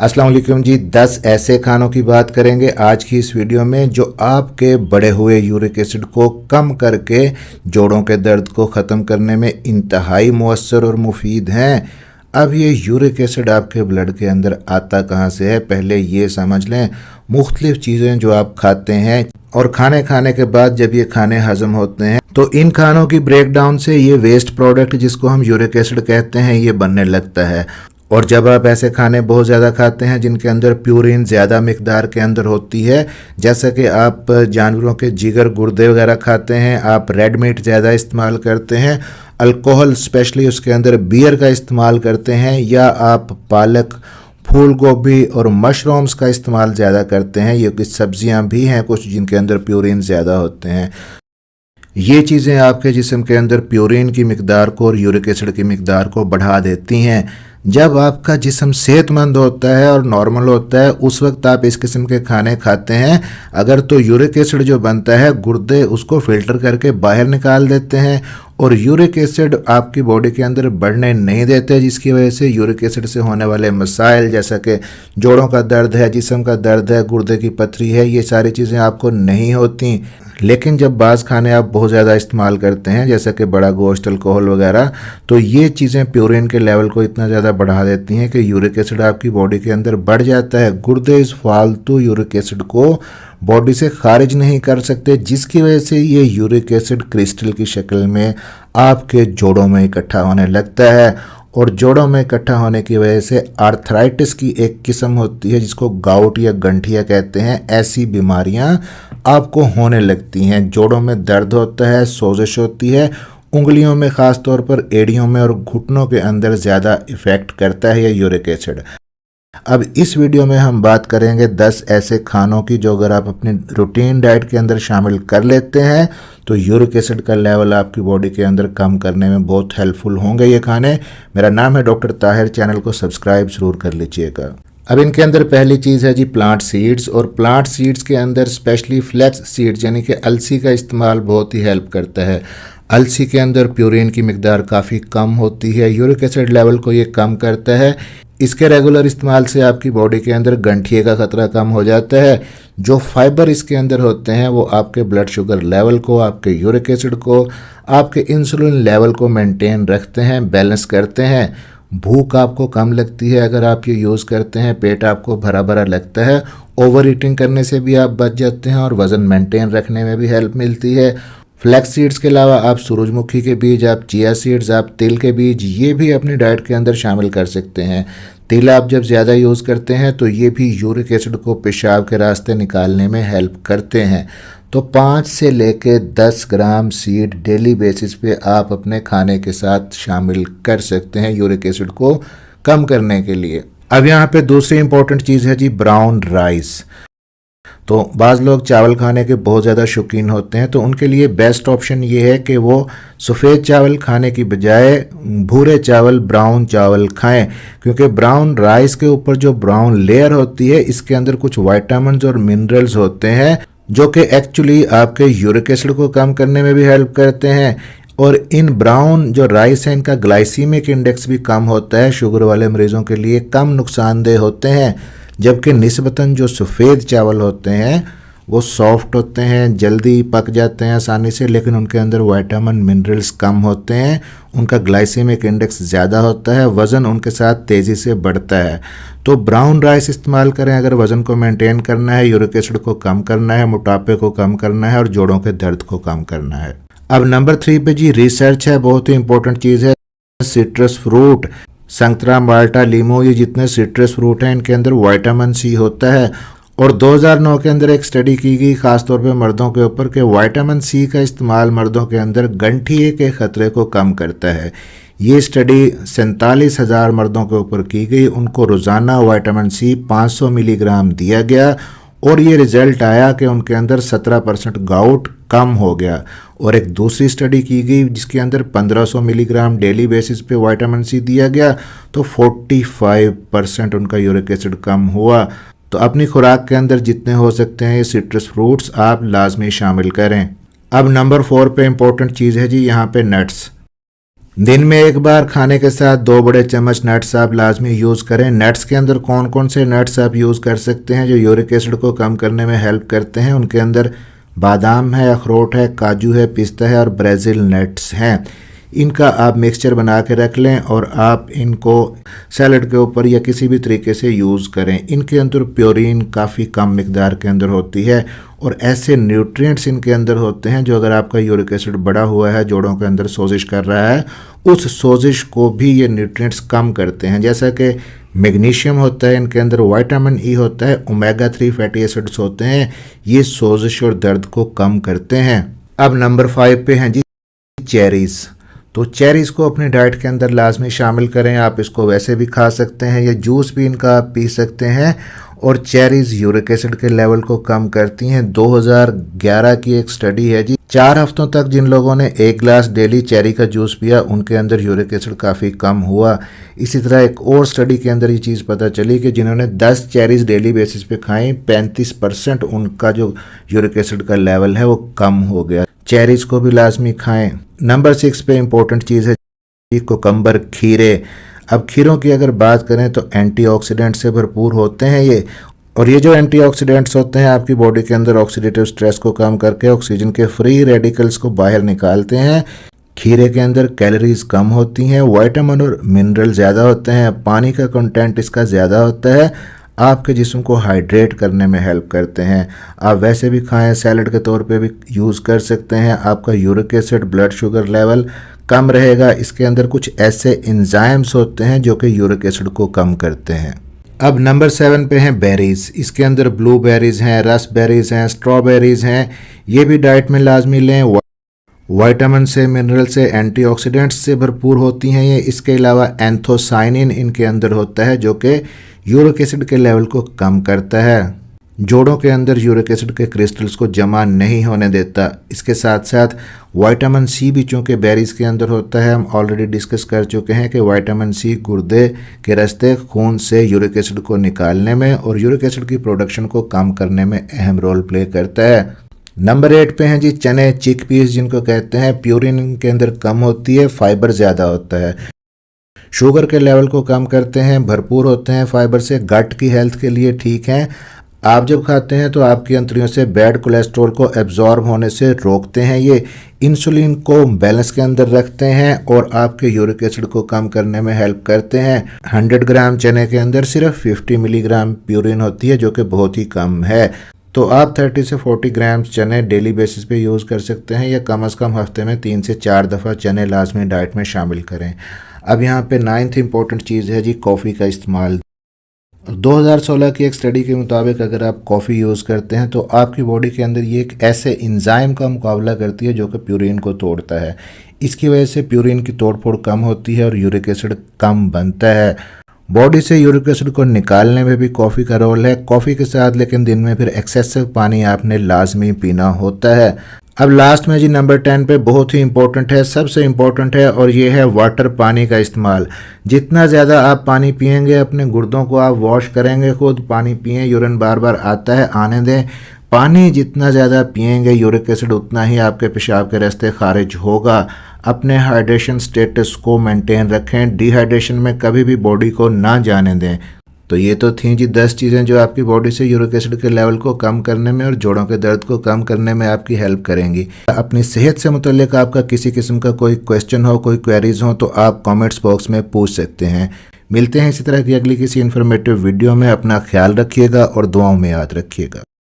अस्सलाम वालेकुम जी। 10 ऐसे खानों की बात करेंगे आज की इस वीडियो में जो आपके बढ़े हुए यूरिक एसिड को कम करके जोड़ों के दर्द को ख़त्म करने में इंतहाई मुअस्सर और मुफीद हैं। अब ये यूरिक एसिड आपके ब्लड के अंदर आता कहाँ से है, पहले ये समझ लें। मुख्तलिफ चीज़ें जो आप खाते हैं और खाने के बाद जब ये खाने हजम होते हैं तो इन खानों की ब्रेकडाउन से ये वेस्ट प्रोडक्ट जिसको हम यूरिक एसिड कहते हैं ये बनने लगता है। और जब आप ऐसे खाने बहुत ज़्यादा खाते हैं जिनके अंदर प्यूरिन ज़्यादा मिकदार के अंदर होती है, जैसा कि आप जानवरों के जिगर गुर्दे वगैरह खाते हैं, आप रेड मीट ज़्यादा इस्तेमाल करते हैं, अल्कोहल स्पेशली उसके अंदर बियर का इस्तेमाल करते हैं, या आप पालक, फूल गोभी और मशरूम्स का इस्तेमाल ज़्यादा करते हैं, ये कुछ सब्जियां भी हैं कुछ जिनके अंदर प्यूरिन ज़्यादा होते हैं। ये चीज़ें आपके जिस्म के अंदर प्यूरिन की मिकदार को और यूरिक एसिड की मिकदार को बढ़ा देती हैं। जब आपका जिस्म सेहतमंद होता है और नॉर्मल होता है उस वक्त आप इस किस्म के खाने खाते हैं, अगर तो यूरिक एसिड जो बनता है गुर्दे उसको फिल्टर करके बाहर निकाल देते हैं और यूरिक एसिड आपकी बॉडी के अंदर बढ़ने नहीं देते, जिसकी वजह से यूरिक एसिड से होने वाले मसाइल जैसा कि जोड़ों का दर्द है, जिस्म का दर्द है, गुर्दे की पथरी है, ये सारी चीज़ें आपको नहीं होती। लेकिन जब बाज़ खाने आप बहुत ज़्यादा इस्तेमाल करते हैं जैसे कि बड़ा गोश्त, अल्कोहल वगैरह, तो ये चीज़ें प्यूरिन के लेवल को इतना ज़्यादा बढ़ा देती हैं कि यूरिक एसिड आपकी बॉडी के अंदर बढ़ जाता है। गुर्दे इस फालतू यूरिक एसिड को बॉडी से खारिज नहीं कर सकते, जिसकी वजह से ये यूरिक एसिड क्रिस्टल की शक्ल में आपके जोड़ों में इकट्ठा होने लगता है और जोड़ों में इकट्ठा होने की वजह से आर्थराइटिस की एक किस्म होती है जिसको गाउट या गंठिया कहते हैं, ऐसी बीमारियां आपको होने लगती हैं। जोड़ों में दर्द होता है, सोजिश होती है, उंगलियों में ख़ास तौर पर एड़ियों में और घुटनों के अंदर ज़्यादा इफ़ेक्ट करता है ये यूरिक एसिड। अब इस वीडियो में हम बात करेंगे 10 ऐसे खानों की जो अगर आप अपनी रूटीन डाइट के अंदर शामिल कर लेते हैं तो यूरिक एसिड का लेवल आपकी बॉडी के अंदर कम करने में बहुत हेल्पफुल होंगे ये खाने। मेरा नाम है डॉक्टर ताहिर, चैनल को सब्सक्राइब ज़रूर कर लीजिएगा। अब इनके अंदर पहली चीज़ है जी प्लांट सीड्स, और प्लांट सीड्स के अंदर स्पेशली फ्लैक्स सीड्स यानी कि अलसी का इस्तेमाल बहुत ही हेल्प करता है। अलसी के अंदर प्यूरिन की मिकदार काफ़ी कम होती है, यूरिक एसिड लेवल को ये कम करता है। इसके रेगुलर इस्तेमाल से आपकी बॉडी के अंदर गंठिए का ख़तरा कम हो जाता है। जो फाइबर इसके अंदर होते हैं वो आपके ब्लड शुगर लेवल को, आपके यूरिक एसिड को, आपके इंसुलिन लेवल को मेंटेन रखते हैं, बैलेंस करते हैं। भूख आपको कम लगती है अगर आप ये यूज़ करते हैं, पेट आपको भरा भरा लगता है, ओवर ईटिंग करने से भी आप बच जाते हैं और वज़न मेंटेन रखने में भी हेल्प मिलती है। फ्लैक्स सीड्स के अलावा आप सूरजमुखी के बीज, आप चिया सीड्स, आप तिल के बीज, ये भी अपनी डाइट के अंदर शामिल कर सकते हैं। तिल आप जब ज़्यादा यूज़ करते हैं तो ये भी यूरिक एसिड को पेशाब के रास्ते निकालने में हेल्प करते हैं। तो 5 से लेके 10 ग्राम सीड डेली बेसिस पे आप अपने खाने के साथ शामिल कर सकते हैं यूरिक एसिड को कम करने के लिए। अब यहाँ पे दूसरी इंपॉर्टेंट चीज़ है जी ब्राउन राइस। तो बाज़ लोग चावल खाने के बहुत ज़्यादा शौकीन होते हैं, तो उनके लिए बेस्ट ऑप्शन ये है कि वो सफ़ेद चावल खाने की बजाय भूरे चावल, ब्राउन चावल खाएं, क्योंकि ब्राउन राइस के ऊपर जो ब्राउन लेयर होती है इसके अंदर कुछ वाइटामिन और मिनरल्स होते हैं जो कि एक्चुअली आपके यूरिक एसिड को कम करने में भी हेल्प करते हैं। और इन ब्राउन जो राइस है इनका ग्लाइसीमिक इंडेक्स भी कम होता है, शुगर वाले मरीज़ों के लिए कम नुकसानदेह होते हैं, जबकि निस्बतन जो सफ़ेद चावल होते हैं वो सॉफ्ट होते हैं, जल्दी पक जाते हैं आसानी से, लेकिन उनके अंदर विटामिन मिनरल्स कम होते हैं, उनका ग्लाइसेमिक इंडेक्स ज़्यादा होता है, वज़न उनके साथ तेज़ी से बढ़ता है। तो ब्राउन राइस इस्तेमाल करें अगर वज़न को मेंटेन करना है, यूरिक एसिड को कम करना है, मोटापे को कम करना है और जोड़ों के दर्द को कम करना है। अब नंबर 3 पे जी रिसर्च है, बहुत ही इंपॉर्टेंट चीज़ है। सिट्रस फ्रूट, संतरा, माल्टा, लीमू, ये जितने सिट्रस फ्रूट हैं इनके अंदर विटामिन सी होता है। और 2009 के अंदर एक स्टडी की गई खासतौर पे मर्दों के ऊपर कि विटामिन सी का इस्तेमाल मर्दों के अंदर गंठिए के ख़तरे को कम करता है। ये स्टडी 47,000 मर्दों के ऊपर की गई, उनको रोज़ाना विटामिन सी 500 मिलीग्राम दिया गया और ये रिज़ल्ट आया कि उनके अंदर 17% गाउट कम हो गया। और एक दूसरी स्टडी की गई जिसके अंदर 1500 मिलीग्राम डेली बेसिस पे विटामिन सी दिया गया तो 45% उनका यूरिक एसिड कम हुआ। तो अपनी खुराक के अंदर जितने हो सकते हैं ये सिट्रस फ्रूट्स आप लाजमी शामिल करें। अब नंबर 4 पे इम्पोर्टेंट चीज़ है जी यहाँ पे नट्स। दिन में एक बार खाने के साथ 2 बड़े चम्मच नट्स आप लाजमी यूज़ करें। नट्स के अंदर कौन कौन से नट्स आप यूज़ कर सकते हैं जो यूरिक एसिड को कम करने में हेल्प करते हैं? उनके अंदर बादाम है, अखरोट है, काजू है, पिस्ता है और ब्राज़ील नट्स हैं। इनका आप मिक्सचर बना के रख लें और आप इनको सैलड के ऊपर या किसी भी तरीके से यूज़ करें। इनके अंदर प्योरीन काफ़ी कम मिकदार के अंदर होती है और ऐसे न्यूट्रिएंट्स इनके अंदर होते हैं जो अगर आपका यूरिक एसिड बढ़ा हुआ है, जोड़ों के अंदर सोजिश कर रहा है, उस सोजिश को भी ये न्यूट्रिएंट्स कम करते हैं। जैसा कि मैग्नीशियम होता है, इनके अंदर विटामिन ई होता है, ओमेगा 3 फैटी एसिड्स होते हैं, ये सोजिश और दर्द को कम करते हैं। अब नंबर 5 पे हैं जी चेरीज़। तो चेरीज़ को अपनी डाइट के अंदर लाजमी शामिल करें। आप इसको वैसे भी खा सकते हैं या जूस भी इनका आप पी सकते हैं। और चेरीज़ यूरिक एसिड के लेवल को कम करती हैं। 2011 की एक स्टडी है जी, 4 हफ्तों तक जिन लोगों ने 1 गिलास डेली चेरी का जूस पिया उनके अंदर यूरिक एसिड काफ़ी कम हुआ। इसी तरह एक और स्टडी के अंदर ये चीज़ पता चली कि जिन्होंने 10 चेरीज़ डेली बेसिस पे खाई 35% उनका जो यूरिक एसिड का लेवल है वो कम हो गया। चेरीज़ को भी लाजमी खाएं। नंबर 6 पे इंपॉर्टेंट चीज़ है कुकम्बर, खीरे। अब खीरों की अगर बात करें तो एंटीऑक्सीडेंट से भरपूर होते हैं ये, और ये जो एंटीऑक्सीडेंट्स होते हैं आपकी बॉडी के अंदर ऑक्सीडेटिव स्ट्रेस को कम करके ऑक्सीजन के फ्री रेडिकल्स को बाहर निकालते हैं। खीरे के अंदर कैलोरीज कम होती हैं, विटामिन और मिनरल ज़्यादा होते हैं, पानी का कंटेंट इसका ज़्यादा होता है, आपके जिस्म को हाइड्रेट करने में हेल्प करते हैं। आप वैसे भी खाएं, सैलड के तौर पे भी यूज़ कर सकते हैं। आपका uric acid, blood sugar level कम रहेगा। इसके अंदर कुछ ऐसे एंजाइम्स होते हैं जो कि यूरिक एसिड को कम करते हैं। अब नंबर 7 पे हैं बेरीज़। इसके अंदर ब्लूबेरीज़ हैं, रसबेरीज़ हैं, स्ट्रॉबेरीज़ हैं। ये भी डाइट में लाजमी लें। विटामिन से, मिनरल से, एंटीऑक्सीडेंट्स से भरपूर होती हैं ये। इसके अलावा एंथोसाइनिन इनके अंदर होता है जो कि यूरिक एसिड के लेवल को कम करता है, जोड़ों के अंदर यूरिक एसिड के क्रिस्टल्स को जमा नहीं होने देता। इसके साथ साथ विटामिन सी भी चूँकि बेरीज़ के अंदर होता है, हम ऑलरेडी डिस्कस कर चुके हैं कि विटामिन सी गुर्दे के रास्ते खून से यूरिक एसिड को निकालने में और यूरिक एसिड की प्रोडक्शन को कम करने में अहम रोल प्ले करता है। नंबर 8 पे हैं जी चने, चिकपीस जिनको कहते हैं। प्यूरिन के अंदर कम होती है, फाइबर ज़्यादा होता है, शुगर के लेवल को कम करते हैं, भरपूर होते हैं फाइबर से, गट की हेल्थ के लिए ठीक हैं। आप जब खाते हैं तो आपकी अंतड़ियों से बैड कोलेस्ट्रॉल को एब्जॉर्ब होने से रोकते हैं। ये इंसुलिन को बैलेंस के अंदर रखते हैं और आपके यूरिक एसिड को कम करने में हेल्प करते हैं। 100 ग्राम चने के अंदर सिर्फ 50 मिलीग्राम प्यूरिन होती है जो कि बहुत ही कम है। तो आप 30 से 40 ग्राम चने डेली बेसिस पे यूज़ कर सकते हैं या कम से कम हफ्ते में 3 से 4 दफ़ा चने लाजमी डाइट में शामिल करें। अब यहाँ पे 9th इंपॉर्टेंट चीज़ है जी कॉफ़ी का इस्तेमाल। 2016 की एक स्टडी के मुताबिक अगर आप कॉफ़ी यूज़ करते हैं तो आपकी बॉडी के अंदर ये एक ऐसे एंजाइम का मुकाबला करती है जो कि प्यूरिन को तोड़ता है। इसकी वजह से प्यूरिन की तोड़फोड़ कम होती है और यूरिक एसिड कम बनता है। बॉडी से यूरिक एसिड को निकालने में भी कॉफ़ी का रोल है। कॉफ़ी के साथ लेकिन दिन में फिर एक्सेसिव पानी आपने लाजमी पीना होता है। अब लास्ट में जी नंबर 10 पे बहुत ही इंपॉर्टेंट है, सबसे इंपॉर्टेंट है, और ये है वाटर, पानी का इस्तेमाल। जितना ज़्यादा आप पानी पिएंगे, अपने गुर्दों को आप वॉश करेंगे, खुद पानी पिएं, यूरिन बार बार आता है आने दें। पानी जितना ज़्यादा पिएंगे यूरिक एसिड उतना ही आपके पेशाब के रास्ते खारिज होगा। अपने हाइड्रेशन स्टेटस को मेंटेन रखें, डिहाइड्रेशन में कभी भी बॉडी को ना जाने दें। तो ये तो थी जी 10 चीज़ें जो आपकी बॉडी से यूरिक एसिड के लेवल को कम करने में और जोड़ों के दर्द को कम करने में आपकी हेल्प करेंगी। अपनी सेहत से मुतल्लिक आपका किसी किस्म का कोई क्वेश्चन हो, कोई क्वेरीज हो तो आप कमेंट्स बॉक्स में पूछ सकते हैं। मिलते हैं इसी तरह की अगली किसी इन्फॉर्मेटिव वीडियो में। अपना ख्याल रखिएगा और दुआओं में याद रखिएगा।